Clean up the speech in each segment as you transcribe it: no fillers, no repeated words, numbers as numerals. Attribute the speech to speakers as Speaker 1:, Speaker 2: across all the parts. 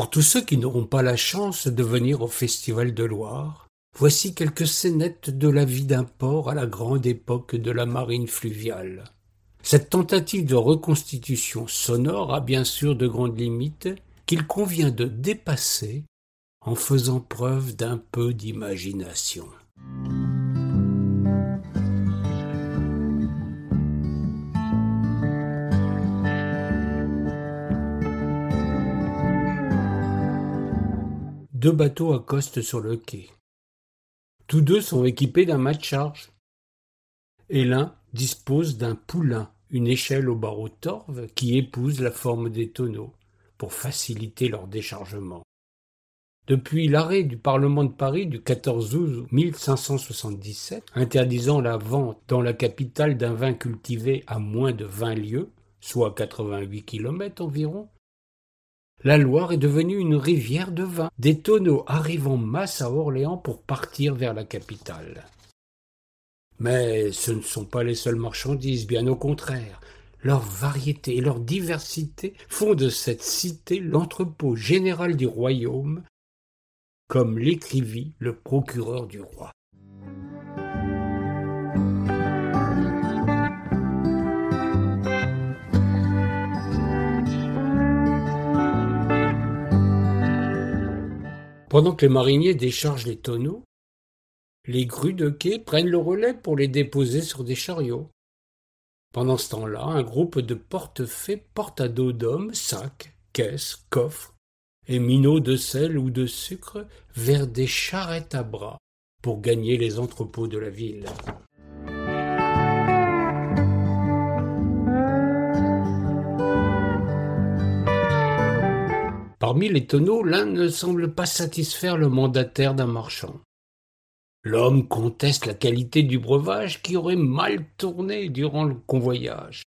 Speaker 1: Pour tous ceux qui n'auront pas la chance de venir au Festival de Loire, voici quelques scénettes de la vie d'un port à la grande époque de la marine fluviale. Cette tentative de reconstitution sonore a bien sûr de grandes limites qu'il convient de dépasser en faisant preuve d'un peu d'imagination. Deux bateaux accostent sur le quai. Tous deux sont équipés d'un mât de charge. Et l'un dispose d'un poulain, une échelle au barreau torve qui épouse la forme des tonneaux, pour faciliter leur déchargement. Depuis l'arrêt du Parlement de Paris du 14 août 1577, interdisant la vente dans la capitale d'un vin cultivé à moins de 20 lieues, soit 88 km environ, la Loire est devenue une rivière de vin. Des tonneaux arrivent en masse à Orléans pour partir vers la capitale. Mais ce ne sont pas les seules marchandises, bien au contraire. Leur variété et leur diversité font de cette cité l'entrepôt général du royaume, comme l'écrivit le procureur du roi. Pendant que les mariniers déchargent les tonneaux, les grues de quai prennent le relais pour les déposer sur des chariots. Pendant ce temps-là, un groupe de portefaix porte à dos d'hommes sacs, caisses, coffres et minots de sel ou de sucre vers des charrettes à bras pour gagner les entrepôts de la ville. Parmi les tonneaux, l'un ne semble pas satisfaire le mandataire d'un marchand. L'homme conteste la qualité du breuvage qui aurait mal tourné durant le convoyage.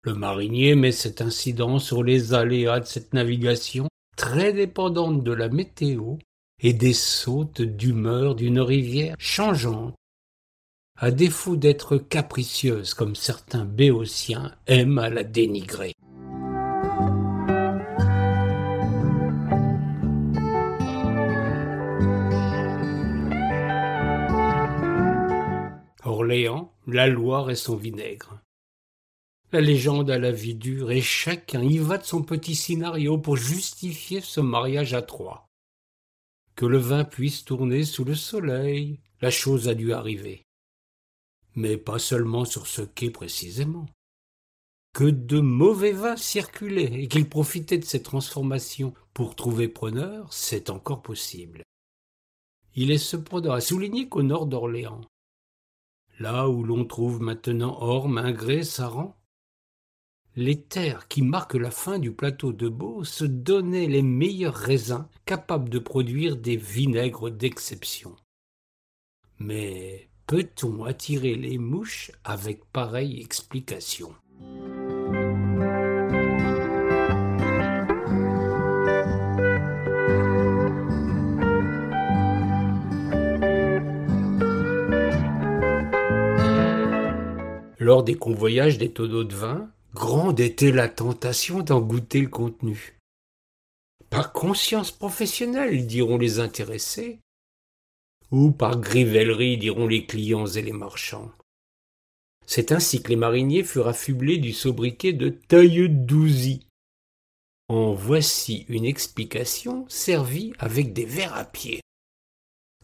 Speaker 1: Le marinier met cet incident sur les aléas de cette navigation très dépendante de la météo et des sautes d'humeur d'une rivière changeante, à défaut d'être capricieuse comme certains béotiens aiment à la dénigrer. Orléans, la Loire et son vinaigre. La légende a la vie dure et chacun y va de son petit scénario pour justifier ce mariage à trois. Que le vin puisse tourner sous le soleil, la chose a dû arriver. Mais pas seulement sur ce quai précisément. Que de mauvais vins circulaient et qu'ils profitaient de ces transformations pour trouver preneur, c'est encore possible. Il est cependant à souligner qu'au nord d'Orléans, là où l'on trouve maintenant Orme, Ingré, Saran, les terres qui marquent la fin du plateau de Beauce donnaient les meilleurs raisins capables de produire des vinaigres d'exception. Mais peut-on attirer les mouches avec pareille explication ? Lors des convoyages des tonneaux de vin, grande était la tentation d'en goûter le contenu. Par conscience professionnelle, diront les intéressés, ou par grivellerie, diront les clients et les marchands. C'est ainsi que les mariniers furent affublés du sobriquet de tailleux-de-douzy. En voici une explication servie avec des verres à pied.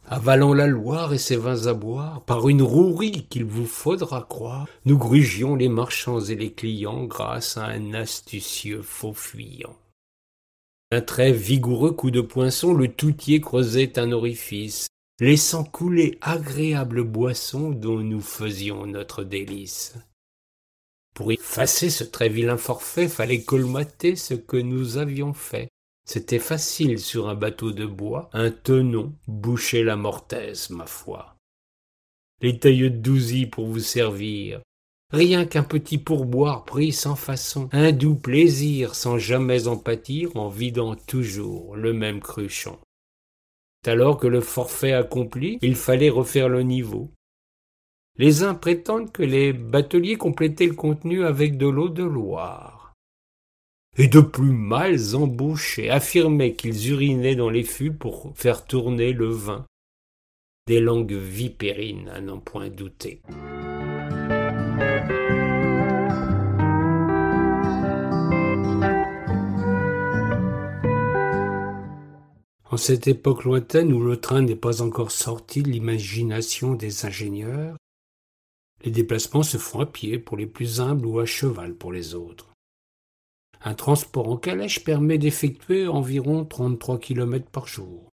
Speaker 1: Avalant la Loire et ses vins à boire, par une rouerie qu'il vous faudra croire, nous grugions les marchands et les clients grâce à un astucieux faux fuyant. D'un très vigoureux coup de poinçon, le toutier creusait un orifice, laissant couler agréable boisson dont nous faisions notre délice. Pour effacer ce très vilain forfait, fallait colmater ce que nous avions fait. C'était facile sur un bateau de bois, un tenon bouchait la mortaise, ma foi. Les tailleux-de-douzy pour vous servir, rien qu'un petit pourboire pris sans façon, un doux plaisir sans jamais en pâtir en vidant toujours le même cruchon. Alors que le forfait accompli, il fallait refaire le niveau. Les uns prétendent que les bateliers complétaient le contenu avec de l'eau de Loire. et de plus mâles embauchés affirmaient qu'ils urinaient dans les fûts pour faire tourner le vin. Des langues vipérines, à n'en point douter. En cette époque lointaine où le train n'est pas encore sorti de l'imagination des ingénieurs, les déplacements se font à pied pour les plus humbles ou à cheval pour les autres. Un transport en calèche permet d'effectuer environ 33 km par jour.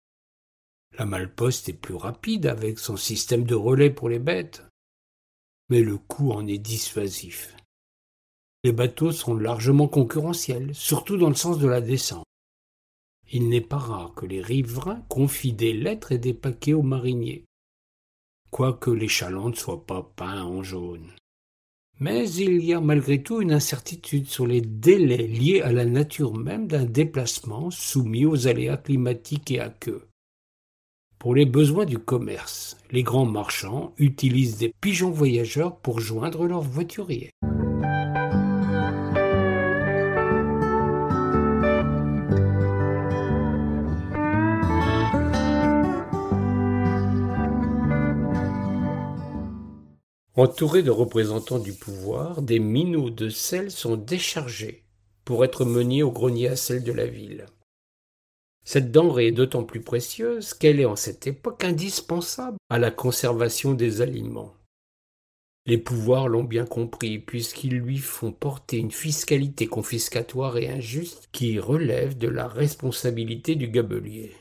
Speaker 1: La malle-poste est plus rapide avec son système de relais pour les bêtes, mais le coût en est dissuasif. Les bateaux sont largement concurrentiels, surtout dans le sens de la descente. Il n'est pas rare que les riverains confient des lettres et des paquets aux mariniers, quoique les chalands ne soient pas peints en jaune. Mais il y a malgré tout une incertitude sur les délais liés à la nature même d'un déplacement soumis aux aléas climatiques et à queue. Pour les besoins du commerce, les grands marchands utilisent des pigeons voyageurs pour joindre leurs voituriers. Entourés de représentants du pouvoir, des minots de sel sont déchargés pour être menés au grenier à sel de la ville. Cette denrée est d'autant plus précieuse qu'elle est en cette époque indispensable à la conservation des aliments. Les pouvoirs l'ont bien compris puisqu'ils lui font porter une fiscalité confiscatoire et injuste qui relève de la responsabilité du gabelier.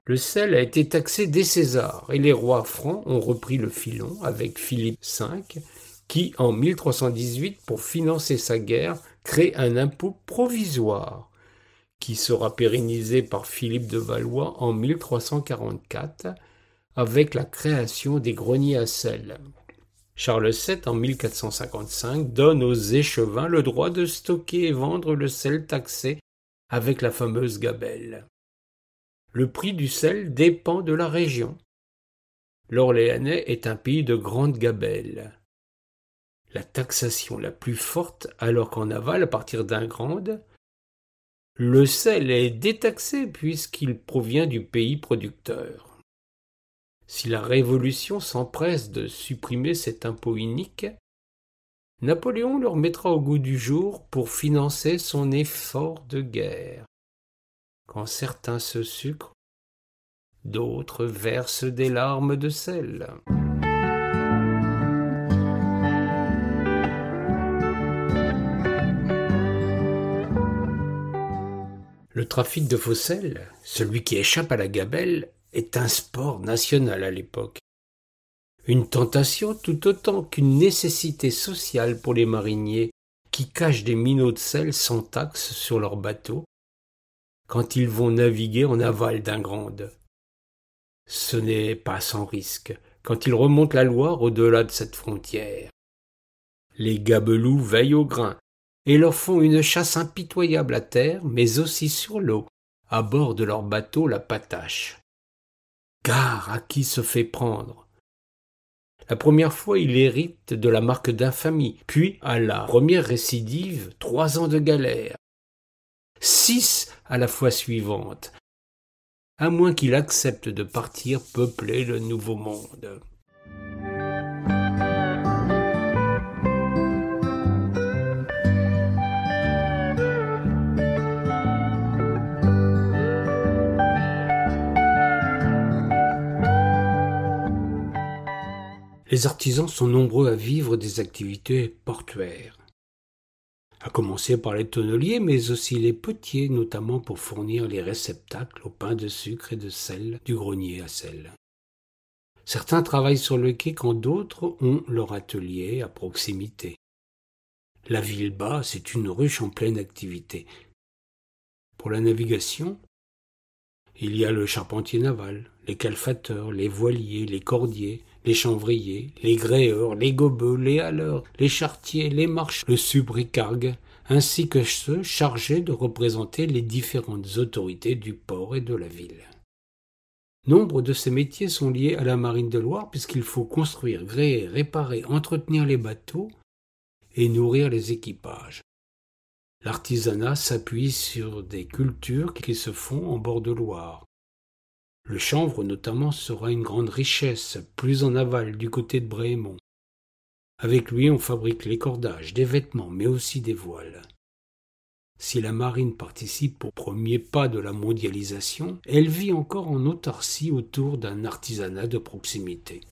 Speaker 1: Le sel a été taxé dès César et les rois francs ont repris le filon avec Philippe V qui, en 1318, pour financer sa guerre, crée un impôt provisoire qui sera pérennisé par Philippe de Valois en 1344 avec la création des greniers à sel. Charles VII, en 1455, donne aux échevins le droit de stocker et vendre le sel taxé avec la fameuse gabelle. Le prix du sel dépend de la région. L'Orléanais est un pays de grande gabelle. La taxation la plus forte, alors qu'en aval, à partir d'Ingrande, le sel est détaxé puisqu'il provient du pays producteur. Si la Révolution s'empresse de supprimer cet impôt inique, Napoléon le remettra au goût du jour pour financer son effort de guerre. Quand certains se sucrent, d'autres versent des larmes de sel. Le trafic de faux sel, celui qui échappe à la gabelle, est un sport national à l'époque. Une tentation tout autant qu'une nécessité sociale pour les mariniers qui cachent des minots de sel sans taxe sur leurs bateaux quand ils vont naviguer en aval d'Ingrande. Ce n'est pas sans risque quand ils remontent la Loire au-delà de cette frontière. Les gabelous veillent au grain et leur font une chasse impitoyable à terre, mais aussi sur l'eau, à bord de leur bateau la patache. Gare à qui se fait prendre. La première fois, il hérite de la marque d'infamie, puis, à la première récidive, 3 ans de galère. 6 à la fois suivante, à moins qu'il accepte de partir peupler le nouveau monde. Les artisans sont nombreux à vivre des activités portuaires, à commencer par les tonneliers, mais aussi les potiers, notamment pour fournir les réceptacles au pain de sucre et de sel du grenier à sel. Certains travaillent sur le quai quand d'autres ont leur atelier à proximité. La ville basse est une ruche en pleine activité. Pour la navigation, il y a le charpentier naval, les calfateurs, les voiliers, les cordiers, les chanvriers, les gréeurs, les gobeux, les haleurs, les charretiers, les marches, le subricargue, ainsi que ceux chargés de représenter les différentes autorités du port et de la ville. Nombre de ces métiers sont liés à la marine de Loire puisqu'il faut construire, gréer, réparer, entretenir les bateaux et nourrir les équipages. L'artisanat s'appuie sur des cultures qui se font en bord de Loire. Le chanvre notamment sera une grande richesse, plus en aval du côté de Brémont. Avec lui on fabrique les cordages, des vêtements mais aussi des voiles. Si la marine participe aux premiers pas de la mondialisation, elle vit encore en autarcie autour d'un artisanat de proximité.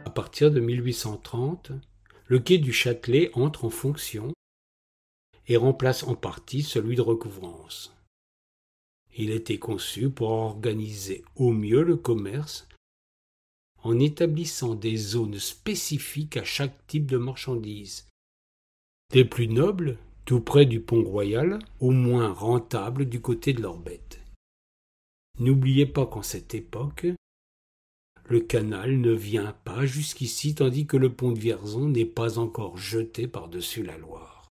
Speaker 1: À partir de 1830, le quai du Châtelet entre en fonction et remplace en partie celui de Recouvrance. Il était conçu pour organiser au mieux le commerce en établissant des zones spécifiques à chaque type de marchandises, des plus nobles, tout près du pont Royal, aux moins rentables du côté de l'Orbette. N'oubliez pas qu'en cette époque, le canal ne vient pas jusqu'ici tandis que le pont de Vierzon n'est pas encore jeté par-dessus la Loire.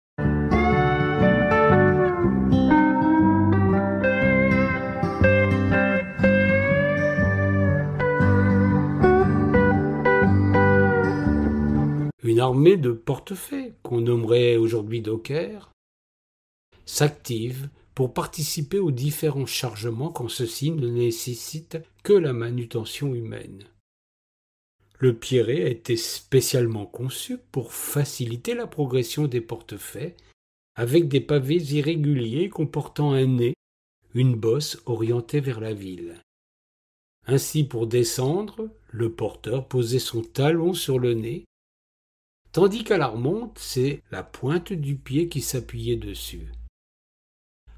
Speaker 1: Une armée de portefaix, qu'on nommerait aujourd'hui dockers, s'active pour participer aux différents chargements quand ceux-ci ne nécessitent que la manutention humaine. Le Pierret a été spécialement conçu pour faciliter la progression des portefaix avec des pavés irréguliers comportant un nez, une bosse orientée vers la ville. Ainsi, pour descendre, le porteur posait son talon sur le nez, tandis qu'à la remonte, c'est la pointe du pied qui s'appuyait dessus.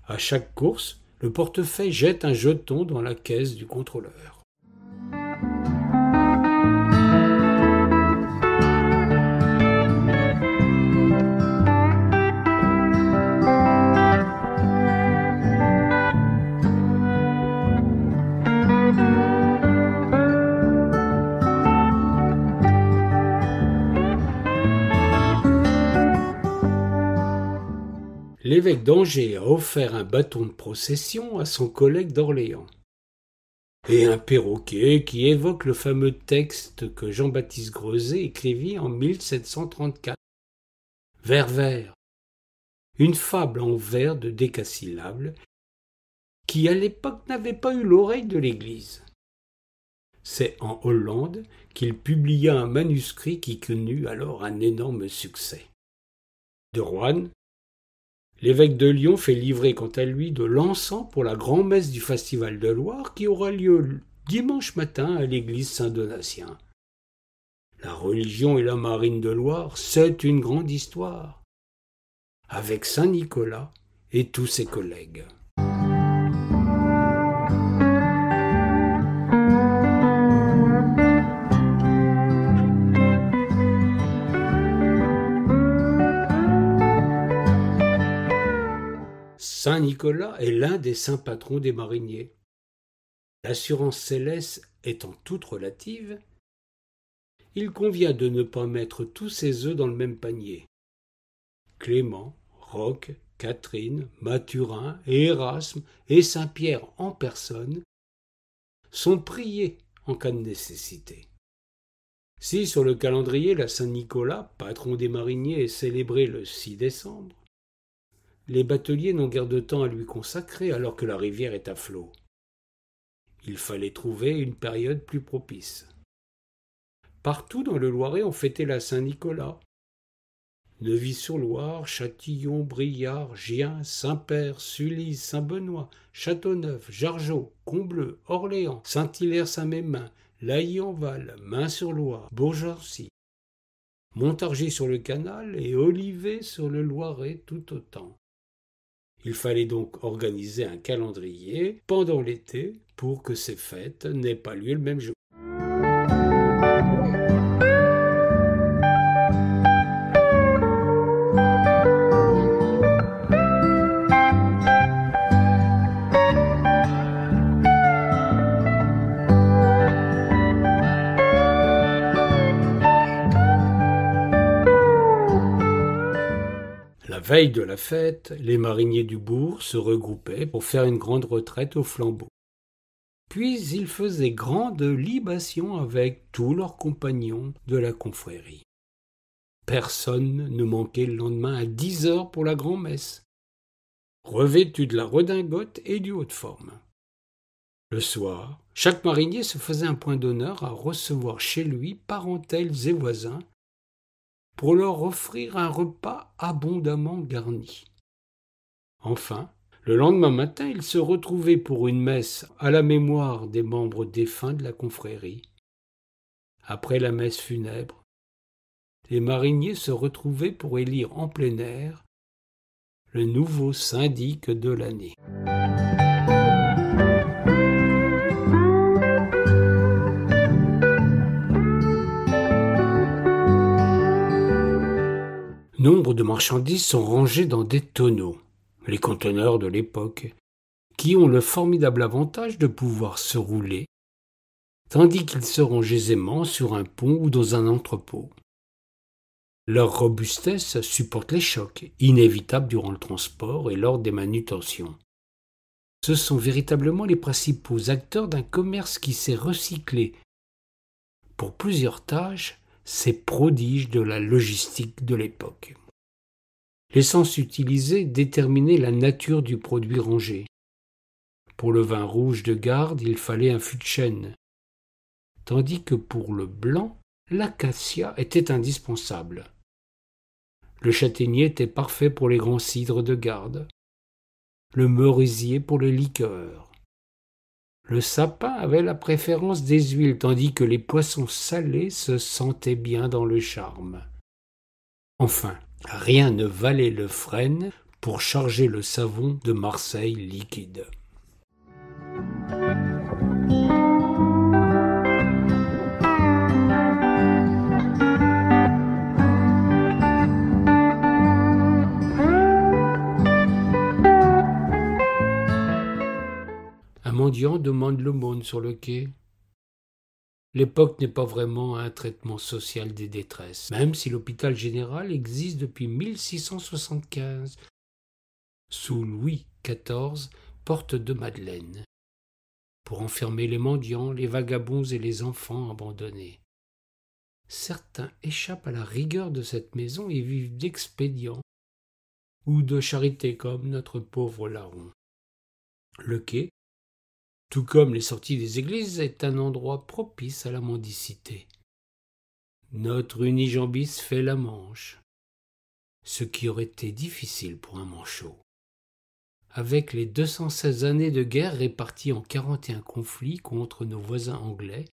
Speaker 1: À chaque course, le portefaix jette un jeton dans la caisse du contrôleur. L'évêque d'Angers a offert un bâton de procession à son collègue d'Orléans. Et un perroquet qui évoque le fameux texte que Jean-Baptiste Greuset écrivit en 1734. Vers vert, une fable en vers de décasyllabes qui à l'époque n'avait pas eu l'oreille de l'Église. C'est en Hollande qu'il publia un manuscrit qui connut alors un énorme succès. De Roanne, l'évêque de Lyon fait livrer quant à lui de l'encens pour la grand-messe du Festival de Loire qui aura lieu dimanche matin à l'église Saint-Donatien. La religion et la marine de Loire, c'est une grande histoire, avec Saint-Nicolas et tous ses collègues. Saint-Nicolas est l'un des saints patrons des mariniers. L'assurance céleste étant toute relative, il convient de ne pas mettre tous ses œufs dans le même panier. Clément, Roch, Catherine, Mathurin, et Érasme et Saint-Pierre en personne sont priés en cas de nécessité. Si sur le calendrier la Saint-Nicolas, patron des mariniers, est célébré le 6 décembre, les bateliers n'ont guère de temps à lui consacrer alors que la rivière est à flot. Il fallait trouver une période plus propice. Partout dans le Loiret on fêtait la Saint-Nicolas. Neuvy-sur-Loire, Châtillon, Briard, Gien, Saint-Père, Sully, Saint-Benoît, Châteauneuf, Jargeau, Combleu, Orléans, Saint-Hilaire-Saint-Mémin, Lailly-en-Val, Main-sur-Loire, Bourgency, Montargis-sur-le-Canal et Olivet sur le Loiret tout autant. Il fallait donc organiser un calendrier pendant l'été pour que ces fêtes n'aient pas lieu le même jour. veille de la fête, les mariniers du bourg se regroupaient pour faire une grande retraite au flambeau. Puis ils faisaient grande libation avec tous leurs compagnons de la confrérie. Personne ne manquait le lendemain à 10 heures pour la grand-messe, revêtu de la redingote et du haut de forme. Le soir, chaque marinier se faisait un point d'honneur à recevoir chez lui parentèles et voisins pour leur offrir un repas abondamment garni. Enfin, le lendemain matin, ils se retrouvaient pour une messe à la mémoire des membres défunts de la confrérie. Après la messe funèbre, les mariniers se retrouvaient pour élire en plein air le nouveau syndic de l'année. Nombre de marchandises sont rangées dans des tonneaux, les conteneurs de l'époque, qui ont le formidable avantage de pouvoir se rouler, tandis qu'ils se rangent aisément sur un pont ou dans un entrepôt. Leur robustesse supporte les chocs, inévitables durant le transport et lors des manutentions. Ce sont véritablement les principaux acteurs d'un commerce qui s'est recyclé pour plusieurs tâches, ces prodiges de la logistique de l'époque. L'essence utilisée déterminait la nature du produit rangé. Pour le vin rouge de garde, il fallait un fût de chêne, tandis que pour le blanc, l'acacia était indispensable. Le châtaignier était parfait pour les grands cidres de garde, le merisier pour les liqueurs. Le sapin avait la préférence des huiles, tandis que les poissons salés se sentaient bien dans le charme. Enfin, rien ne valait le frêne pour charger le savon de Marseille liquide. Un mendiant demande l'aumône sur le quai. L'époque n'est pas vraiment un traitement social des détresses, même si l'hôpital général existe depuis 1675, sous Louis XIV, porte de Madeleine, pour enfermer les mendiants, les vagabonds et les enfants abandonnés. Certains échappent à la rigueur de cette maison et vivent d'expédients ou de charité comme notre pauvre larron. Le quai, tout comme les sorties des églises, est un endroit propice à la mendicité. Notre unijambis fait la Manche, ce qui aurait été difficile pour un manchot. Avec les 216 années de guerre réparties en 41 conflits contre nos voisins anglais,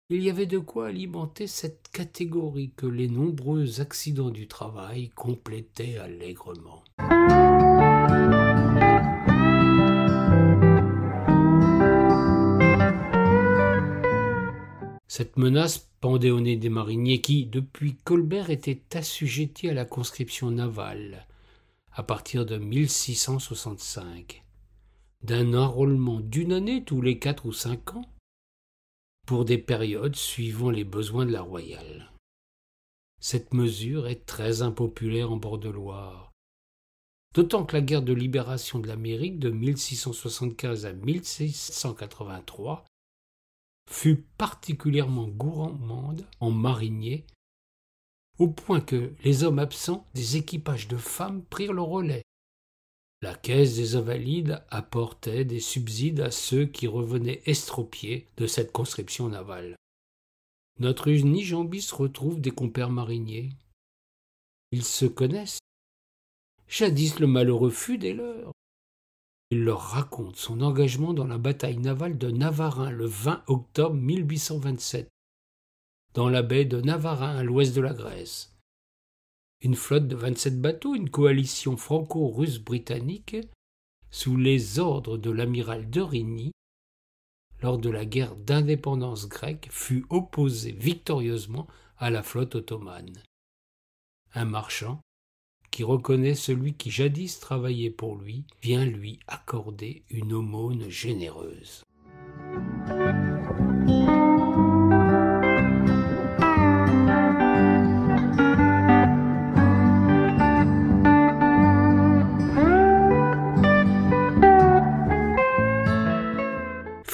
Speaker 1: il y avait de quoi alimenter cette catégorie que les nombreux accidents du travail complétaient allègrement. Cette menace pendait au nez des mariniers qui, depuis Colbert, étaient assujettis à la conscription navale, à partir de 1665, d'un enrôlement d'une année tous les 4 ou 5 ans, pour des périodes suivant les besoins de la royale. Cette mesure est très impopulaire en bord de Loire, d'autant que la guerre de libération de l'Amérique de 1675 à 1683 fut particulièrement gourmande en mariniers, au point que les hommes absents des équipages de femmes prirent le relais. La caisse des invalides apportait des subsides à ceux qui revenaient estropiés de cette conscription navale. Notre unijambis retrouve des compères mariniers. Ils se connaissent. Jadis le malheureux fut des leurs. Il leur raconte son engagement dans la bataille navale de Navarin le 20 octobre 1827, dans la baie de Navarin à l'ouest de la Grèce. Une flotte de 27 bateaux, une coalition franco-russe-britannique, sous les ordres de l'amiral de Rigny, lors de la guerre d'indépendance grecque, fut opposée victorieusement à la flotte ottomane. Un marchand, qui reconnaît celui qui jadis travaillait pour lui, vient lui accorder une aumône généreuse.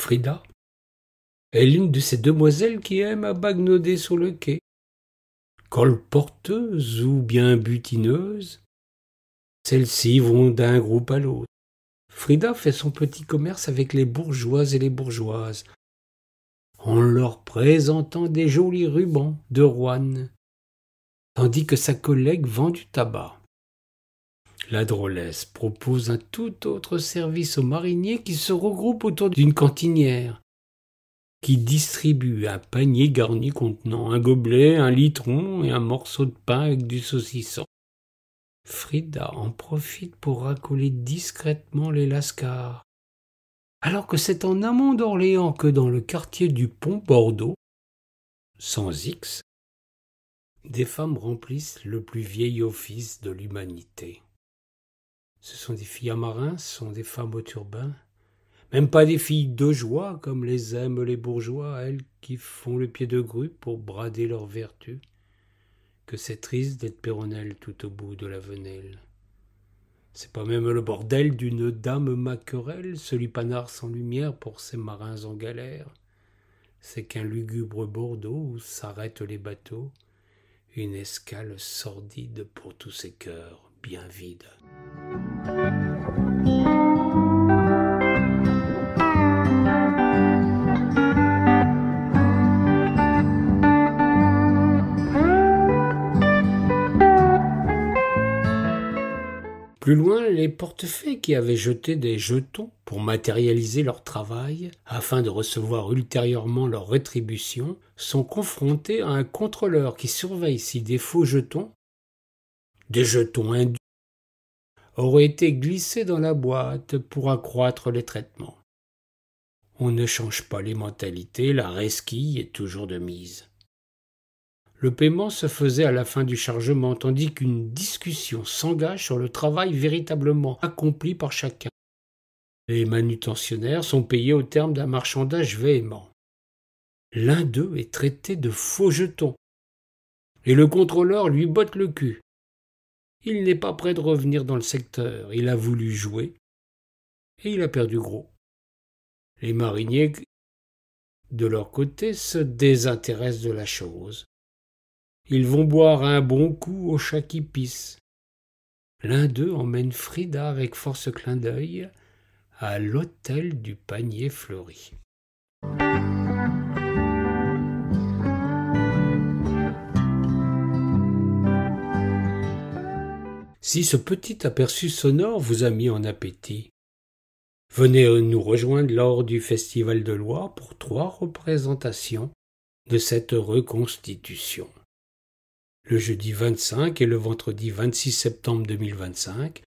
Speaker 1: Frida est l'une de ces demoiselles qui aiment à baguenauder sur le quai. Colporteuses ou bien butineuses, celles-ci vont d'un groupe à l'autre. Frida fait son petit commerce avec les bourgeois et les bourgeoises, en leur présentant des jolis rubans de Rouen, tandis que sa collègue vend du tabac. La drôlesse propose un tout autre service aux mariniers qui se regroupent autour d'une cantinière, qui distribue un panier garni contenant un gobelet, un litron et un morceau de pain avec du saucisson. Frida en profite pour racoler discrètement les lascars, alors que c'est en amont d'Orléans que dans le quartier du Pont Bordeaux, sans X, des femmes remplissent le plus vieil office de l'humanité. Ce sont des filles à marins, ce sont des femmes au turbin, même pas des filles de joie comme les aiment les bourgeois, elles qui font le pied de grue pour brader leur vertu, que c'est triste d'être péronnelle tout au bout de la venelle. C'est pas même le bordel d'une dame maquerelle, ce lupanar sans lumière pour ces marins en galère. C'est qu'un lugubre Bordeaux où s'arrêtent les bateaux, une escale sordide pour tous ces cœurs bien vides. Plus loin, les portefaix qui avaient jeté des jetons pour matérialiser leur travail, afin de recevoir ultérieurement leur rétribution, sont confrontés à un contrôleur qui surveille si des faux jetons, des jetons indus, auraient été glissés dans la boîte pour accroître les traitements. On ne change pas les mentalités, la resquille est toujours de mise. Le paiement se faisait à la fin du chargement, tandis qu'une discussion s'engage sur le travail véritablement accompli par chacun. Les manutentionnaires sont payés au terme d'un marchandage véhément. L'un d'eux est traité de faux jetons, et le contrôleur lui botte le cul. Il n'est pas prêt de revenir dans le secteur, il a voulu jouer, et il a perdu gros. Les mariniers, de leur côté, se désintéressent de la chose. Ils vont boire un bon coup au chat qui pisse. L'un d'eux emmène Frida avec force clin d'œil à l'hôtel du Panier Fleuri. Si ce petit aperçu sonore vous a mis en appétit, venez nous rejoindre lors du Festival de Loire pour 3 représentations de cette reconstitution. Le jeudi 25 et le vendredi 26 septembre 2025,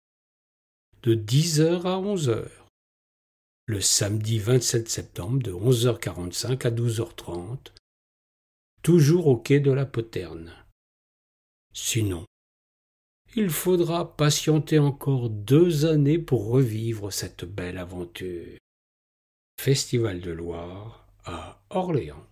Speaker 1: de 10h à 11h. Le samedi 27 septembre, de 11h45 à 12h30, toujours au quai de la Poterne. Sinon, il faudra patienter encore 2 années pour revivre cette belle aventure. Festival de Loire à Orléans.